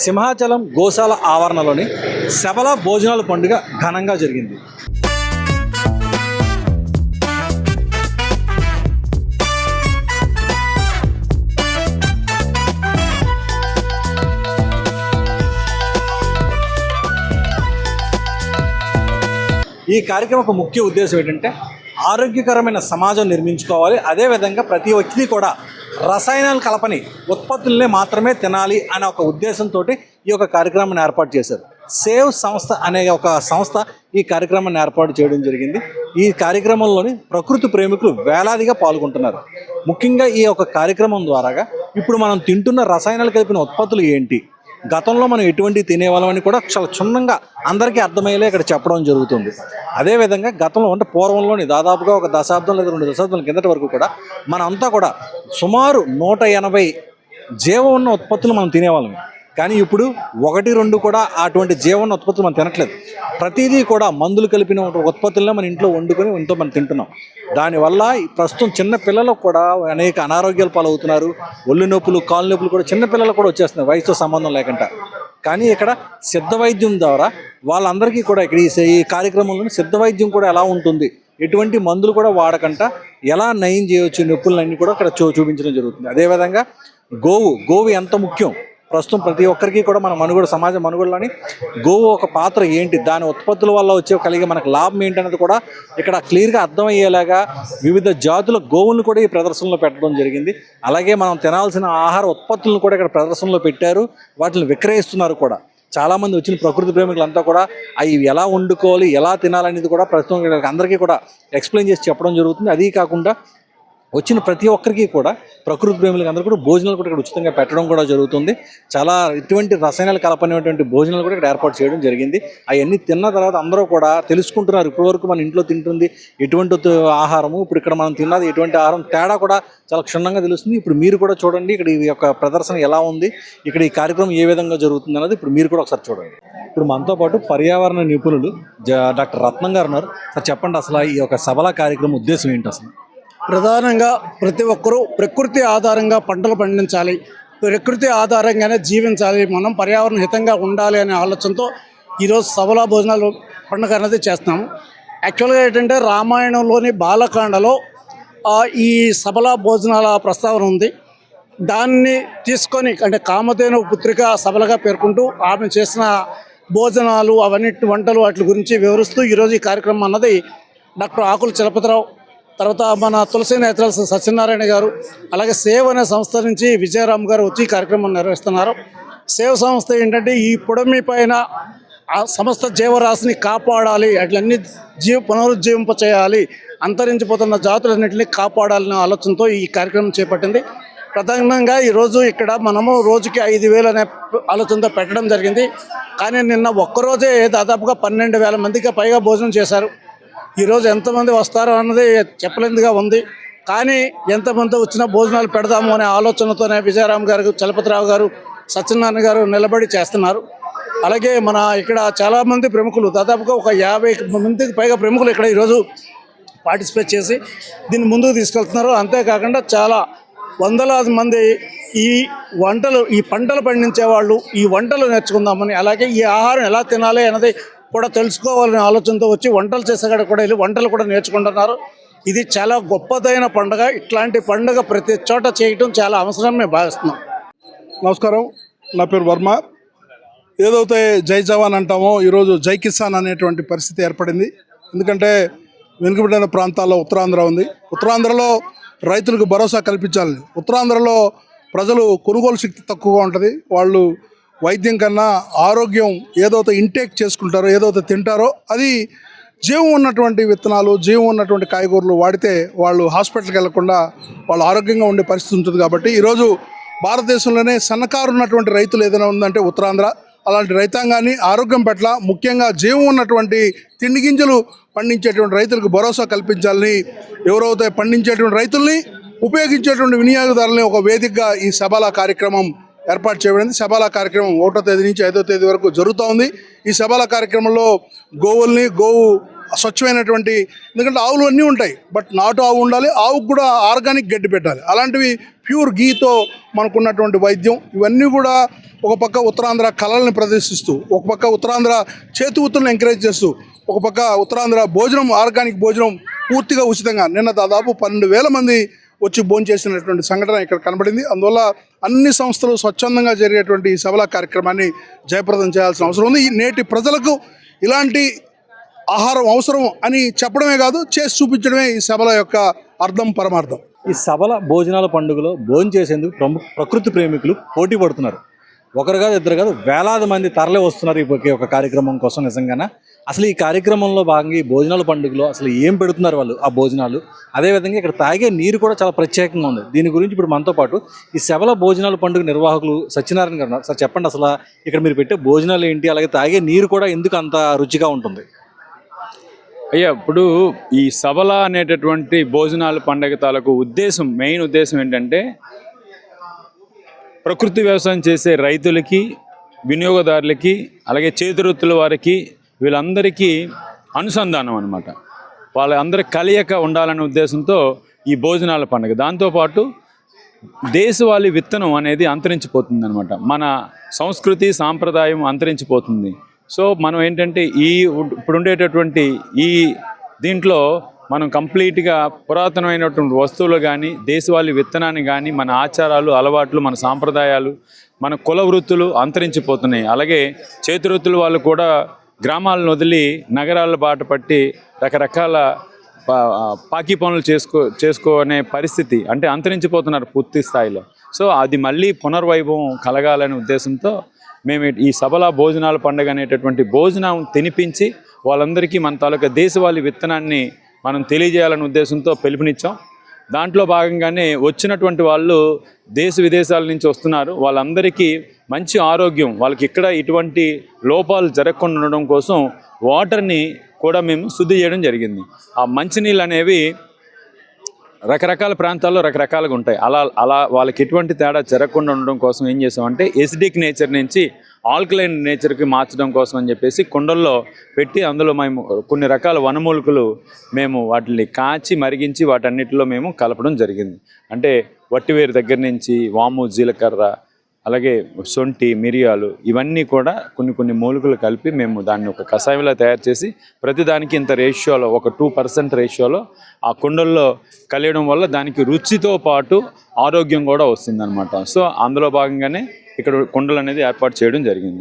సింహాచలం గోశాల ఆవరణలోని శబల భోజనాల పండుగ ఘనంగా జరిగింది. ఈ కార్యక్రమం ఒక ముఖ్య ఉద్దేశం ఏంటంటే ఆరోగ్యకరమైన సమాజం నిర్మించుకోవాలి. అదేవిధంగా ప్రతి వ్యక్తి కూడా రసాయనాలు కలపని ఉత్పత్తులనే మాత్రమే తినాలి అనే ఒక ఉద్దేశంతో ఈ యొక్క కార్యక్రమాన్ని ఏర్పాటు చేశారు. సేవ్ సంస్థ అనే ఒక సంస్థ ఈ కార్యక్రమాన్ని ఏర్పాటు చేయడం జరిగింది. ఈ కార్యక్రమంలోని ప్రకృతి ప్రేమికులు వేలాదిగా పాల్గొంటున్నారు. ముఖ్యంగా ఈ యొక్క కార్యక్రమం ద్వారాగా ఇప్పుడు మనం తింటున్న రసాయనాలు కలిపిన ఉత్పత్తులు ఏంటి, గతంలో మనం ఎటువంటి తినేవాళ్ళమని కూడా చాలా క్షుణ్ణంగా అందరికీ అర్థమయ్యేలా ఇక్కడ చెప్పడం జరుగుతుంది. అదేవిధంగా గతంలో అంటే పూర్వంలోని దాదాపుగా ఒక దశాబ్దం లేదా 2 దశాబ్దాల కిందటి వరకు కూడా మనంతా కూడా సుమారు 180 జీవం ఉన్న ఉత్పత్తులు మనం తినేవాళ్ళం. కానీ ఇప్పుడు 1-2 కూడా అటువంటి జీవం ఉన్న ఉత్పత్తులు మనం తినట్లేదు. ప్రతిదీ కూడా మందులు కలిపిన ఉత్పత్తులనే మన ఇంట్లో వండుకొని ఇంట్లో మనం తింటున్నాం. దానివల్ల ప్రస్తుతం చిన్న పిల్లలకు కూడా అనేక అనారోగ్యాలు పాలవుతున్నారు. ఒళ్ళు నొప్పులు, కాళ్ళు నొప్పులు కూడా చిన్న పిల్లలకు కూడా వచ్చేస్తున్నాయి వయసుతో సంబంధం లేకుండా. కానీ ఇక్కడ సిద్ధ వైద్యం ద్వారా వాళ్ళందరికీ కూడా ఇక్కడ ఈ కార్యక్రమంలో సిద్ధ వైద్యం కూడా ఎలా ఉంటుంది, ఎటువంటి మందులు కూడా వాడకుండా ఎలా నయం చేయవచ్చు నొప్పులన్నీ కూడా ఇక్కడ చూపించడం జరుగుతుంది. అదేవిధంగా గోవు ఎంత ముఖ్యం ప్రస్తుతం ప్రతి ఒక్కరికి కూడా మన మనుగడ సమాజ మనుగడలోని గోవు ఒక పాత్ర ఏంటి, దాని ఉత్పత్తుల వల్ల కలిగే మనకు లాభం ఏంటనేది కూడా ఇక్కడ క్లియర్గా అర్థమయ్యేలాగా వివిధ జాతుల గోవులను కూడా ఈ ప్రదర్శనలో పెట్టడం జరిగింది. అలాగే మనం తినాల్సిన ఆహార ఉత్పత్తులను కూడా ఇక్కడ ప్రదర్శనలో పెట్టారు, వాటిని విక్రయిస్తున్నారు కూడా. చాలామంది వచ్చిన ప్రకృతి ప్రేమికులంతా కూడా అవి ఎలా వండుకోవాలి, ఎలా తినాలనేది కూడా ప్రస్తుతం అందరికీ కూడా ఎక్స్ప్లెయిన్ చేసి చెప్పడం జరుగుతుంది. అదీ కాకుండా వచ్చిన ప్రతి ఒక్కరికి కూడా ప్రకృతి ప్రేమిలకు అందరూ కూడా భోజనాలు కూడా ఇక్కడ ఉచితంగా పెట్టడం కూడా జరుగుతుంది. చాలా ఇటువంటి రసాయనాలు కలపనేటువంటి భోజనాలు కూడా ఇక్కడ ఏర్పాటు చేయడం జరిగింది. అవన్నీ తిన్న తర్వాత అందరూ కూడా తెలుసుకుంటున్నారు ఇప్పటివరకు మన ఇంట్లో తింటుంది ఎటువంటి ఆహారము, ఇప్పుడు ఇక్కడ మనం తిన్నది ఎటువంటి ఆహారం, తేడా కూడా చాలా క్షుణ్ణంగా తెలుస్తుంది. ఇప్పుడు మీరు కూడా చూడండి ఇక్కడ ఈ యొక్క ప్రదర్శన ఎలా ఉంది, ఇక్కడ ఈ కార్యక్రమం ఏ విధంగా జరుగుతుంది అన్నది ఇప్పుడు మీరు కూడా ఒకసారి చూడండి. ఇప్పుడు మనతో పాటు పర్యావరణ నిపుణులు డాక్టర్ రత్నం గారు ఉన్నారు. సార్ చెప్పండి, అసలు ఈ యొక్క సబల కార్యక్రమం ఉద్దేశం ఏంటి? అసలు ప్రధానంగా ప్రతి ఒక్కరూ ప్రకృతి ఆధారంగా పంటలు పండించాలి, ప్రకృతి ఆధారంగానే జీవించాలి, మనం పర్యావరణ హితంగా ఉండాలి అనే ఆలోచనతో ఈరోజు సబలా భోజనాలు పండుగ అనేది చేస్తున్నాము. యాక్చువల్గా ఏంటంటే రామాయణంలోని బాలకాండలో ఈ సబలా భోజనాల ప్రస్తావన ఉంది. దాన్ని తీసుకొని అంటే కామధేను పుత్రిక సబలగా పేర్కొంటూ ఆమె చేసిన భోజనాలు అవన్నీ వంటలు వాటి గురించి వివరిస్తూ ఈరోజు ఈ కార్యక్రమం అన్నది డాక్టర్ ఆకుల చలపతిరావు, తర్వాత మన తులసి నేత్రాల సత్యనారాయణ గారు, అలాగే సేవ్ అనే సంస్థ నుంచి విజయరామ్ గారు వచ్చి ఈ కార్యక్రమం నిర్వహిస్తున్నారు. సేవ్ సంస్థ ఏంటంటే ఈ పొడమి పైన ఆ సమస్త జీవరాశిని కాపాడాలి, అట్లన్నీ పునరుజ్జీవింప చేయాలి, అంతరించిపోతున్న జాతులన్నింటినీ కాపాడాలనే ఆలోచనతో ఈ కార్యక్రమం చేపట్టింది. ప్రధానంగా ఈరోజు ఇక్కడ మనము రోజుకి 5,000 అనే ఆలోచనతో పెట్టడం జరిగింది. కానీ నిన్న ఒక్కరోజే దాదాపుగా 12,000 మందికి పైగా భోజనం చేశారు. ఈరోజు ఎంతమంది వస్తారో అన్నది చెప్పలేనిదిగా ఉంది. కానీ ఎంతమంది వచ్చినా భోజనాలు పెడదాము అనే ఆలోచనతోనే విజయరామ్ గారు, చలపతిరావు గారు, సత్యనారాయణ గారు నిలబడి చేస్తున్నారు. అలాగే మన ఇక్కడ చాలామంది ప్రముఖులు దాదాపుగా ఒక 50 మందికి పైగా ప్రముఖులు ఇక్కడ ఈరోజు పార్టిసిపేట్ చేసి దీన్ని ముందుకు తీసుకెళ్తున్నారు. అంతేకాకుండా చాలా వందలాది మంది ఈ పంటలు పండించే వాళ్ళు ఈ వంటలు నేర్చుకుందామని, అలాగే ఈ ఆహారం ఎలా తినాలి అన్నది కూడా తెలుసుకోవాలనే ఆలోచనతో వచ్చి వంటలు చేసేకాడ కూడా వెళ్ళి వంటలు కూడా నేర్చుకుంటున్నారు. ఇది చాలా గొప్పదైన పండుగ. ఇట్లాంటి పండుగ ప్రతి చోట చేయటం చాలా అవసరం మేము భావిస్తున్నాం. నమస్కారం, నా పేరు వర్మ. ఏదైతే జై జవాన్ అంటామో ఈరోజు జై కిసాన్ అనేటువంటి పరిస్థితి ఏర్పడింది. ఎందుకంటే వెనుకబడిన ప్రాంతాల్లో ఉత్తరాంధ్ర ఉంది. ఉత్తరాంధ్రలో రైతులకు భరోసా కల్పించాలి. ఉత్తరాంధ్రలో ప్రజలు కొనుగోలు శక్తి తక్కువగా ఉంటుంది. వాళ్ళు వైద్యం కన్నా ఆరోగ్యం ఏదైతే ఇంటేక్ చేసుకుంటారో, ఏదైతే తింటారో అది జీవం ఉన్నటువంటి విత్తనాలు, జీవం ఉన్నటువంటి కాయగూరలు వాడితే వాళ్ళు హాస్పిటల్కి వెళ్లకుండా వాళ్ళు ఆరోగ్యంగా ఉండే పరిస్థితి ఉంటుంది. కాబట్టి ఈరోజు భారతదేశంలోనే సన్నకారు ఉన్నటువంటి రైతులు ఏదైనా ఉందంటే ఉత్తరాంధ్ర. అలాంటి రైతాంగాన్ని ఆరోగ్యం పట్ల ముఖ్యంగా జీవం ఉన్నటువంటి తిండి గింజలు పండించేటువంటి రైతులకు భరోసా కల్పించాలని, ఎవరైతే పండించేటువంటి రైతుల్ని ఉపయోగించేటువంటి వినియోగదారులని ఒక వేదికగా ఈ సబలా కార్యక్రమం ఏర్పాటు చేయబడింది. సబలా కార్యక్రమం 1వ తేదీ నుంచి 5వ తేదీ వరకు జరుగుతూ ఉంది. ఈ సబలా కార్యక్రమంలో గోవుల్ని, గోవు స్వచ్ఛమైనటువంటి, ఎందుకంటే ఆవులు అన్నీ ఉంటాయి, బట్ నాటు ఆవు ఉండాలి, ఆవుకు కూడా ఆర్గానిక్ గడ్డి పెట్టాలి. అలాంటివి ప్యూర్ గీతో మనకున్నటువంటి వైద్యం, ఇవన్నీ కూడా ఒక పక్క ఉత్తరాంధ్ర కళల్ని ప్రదర్శిస్తూ, ఒక పక్క ఉత్తరాంధ్ర చేతి వృత్తులను ఎంకరేజ్ చేస్తూ, ఒక పక్క ఉత్తరాంధ్ర భోజనం, ఆర్గానిక్ భోజనం పూర్తిగా ఉచితంగా నిన్న దాదాపు 12,000 మంది వచ్చి భోంచేసినటువంటి సంఘటన ఇక్కడ కనబడింది. అందువల్ల అన్ని సంస్థలు స్వచ్ఛందంగా జరిగేటువంటి ఈ సభల కార్యక్రమాన్ని జయప్రదం చేయాల్సిన అవసరం ఉంది. ఈ నేటి ప్రజలకు ఇలాంటి ఆహారం అవసరం అని చెప్పడమే కాదు, చేసి చూపించడమే ఈ సభల యొక్క అర్థం, పరమార్థం. ఈ సభల భోజనాల పండుగలో భోజనం చేసేందుకు ప్రకృతి ప్రేమికులు పోటీ పడుతున్నారు. ఒకరు కాదు, ఇద్దరు కాదు, వేలాది మంది తరలి వస్తున్నారు ఈ ఒక కార్యక్రమం కోసం. నిజంగానే అసలు ఈ కార్యక్రమంలో భాగంగా ఈ భోజనాల పండుగలో అసలు ఏం పెడుతున్నారు వాళ్ళు ఆ భోజనాలు, అదేవిధంగా ఇక్కడ తాగే నీరు కూడా చాలా ప్రత్యేకంగా ఉంది. దీని గురించి ఇప్పుడు మనతో పాటు ఈ సభల భోజనాల పండుగ నిర్వాహకులు సత్యనారాయణ గారు ఉన్నారు. సార్ చెప్పండి, అసలు ఇక్కడ మీరు పెట్టే భోజనాలు ఏంటి, అలాగే తాగే నీరు కూడా ఎందుకు అంత రుచిగా ఉంటుంది? అయ్యా, ఇప్పుడు ఈ సభల అనేటటువంటి భోజనాల పండగ తాలూకు ఉద్దేశం, మెయిన్ ఉద్దేశం ఏంటంటే ప్రకృతి వ్యవసాయం చేసే రైతులకి, వినియోగదారులకి, అలాగే చేతివృత్తుల వారికి, వీళ్ళందరికీ అనుసంధానం అన్నమాట. వాళ్ళందరి కలయిక ఉండాలనే ఉద్దేశంతో ఈ భోజనాల పండుగ. దాంతోపాటు దేశవాళీ విత్తనం అనేది అంతరించిపోతుంది అనమాట. మన సంస్కృతి సాంప్రదాయం అంతరించిపోతుంది. సో మనం ఏంటంటే ఇప్పుడు ఉండేటటువంటి ఈ దీంట్లో మనం కంప్లీట్గా పురాతనమైనటువంటి వస్తువులు కానీ, దేశవాళీ విత్తనాన్ని కానీ, మన ఆచారాలు, అలవాట్లు, మన సాంప్రదాయాలు, మన కుల వృత్తులు అంతరించిపోతున్నాయి. అలాగే చేతి వృత్తుల వాళ్ళు కూడా గ్రామాలను వదిలి నగరాల బాట పట్టి రకరకాల పాకి పనులు చేసుకునే పరిస్థితి, అంటే అంతరించిపోతున్నారు పూర్తి స్థాయిలో. సో అది మళ్ళీ పునర్వైభవం కలగాలనే ఉద్దేశంతో మేము ఈ సభల భోజనాల పండుగ అనేటటువంటి భోజనం తినిపించి వాళ్ళందరికీ మన తాలూకా దేశవాళీ విత్తనాన్ని మనం తెలియజేయాలనే ఉద్దేశంతో పిలుపునిచ్చాం. దాంట్లో భాగంగానే వచ్చినటువంటి వాళ్ళు దేశ విదేశాల నుంచి వస్తున్నారు. వాళ్ళందరికీ మంచి ఆరోగ్యం, వాళ్ళకి ఇక్కడ ఇటువంటి లోపాలు జరగకుండా ఉండడం కోసం వాటర్ని కూడా మేము శుద్ధి చేయడం జరిగింది. ఆ మంచినీళ్ళు అనేవి రకరకాల ప్రాంతాల్లో రకరకాలుగా ఉంటాయి. అలా వాళ్ళకి ఎటువంటి తేడా జరగకుండా ఉండడం కోసం ఏం చేసామంటే ఎసిడిక్ నేచర్ నుంచి ఆల్కలైన్ నేచర్కి మార్చడం కోసం అని చెప్పేసి కుండల్లో పెట్టి అందులో మేము కొన్ని రకాల వనమూలికలు మేము వాటిని కాచి మరిగించి వాటన్నిటిలో మేము కలపడం జరిగింది. అంటే వట్టివేరు దగ్గర నుంచి వాము, జీలకర్ర, అలాగే శొంఠి, మిరియాలు, ఇవన్నీ కూడా కొన్ని మూలికలు కలిపి మేము దాన్ని ఒక కషాయంలో తయారు చేసి ప్రతిదానికి ఇంత రేషియోలో, ఒక 2% రేషియోలో ఆ కుండల్లో కలియడం వల్ల దానికి రుచితో పాటు ఆరోగ్యం కూడా వస్తుందన్నమాట. సో అందులో భాగంగానే ఇక్కడ కుండలు అనేది ఏర్పాటు చేయడం జరిగింది.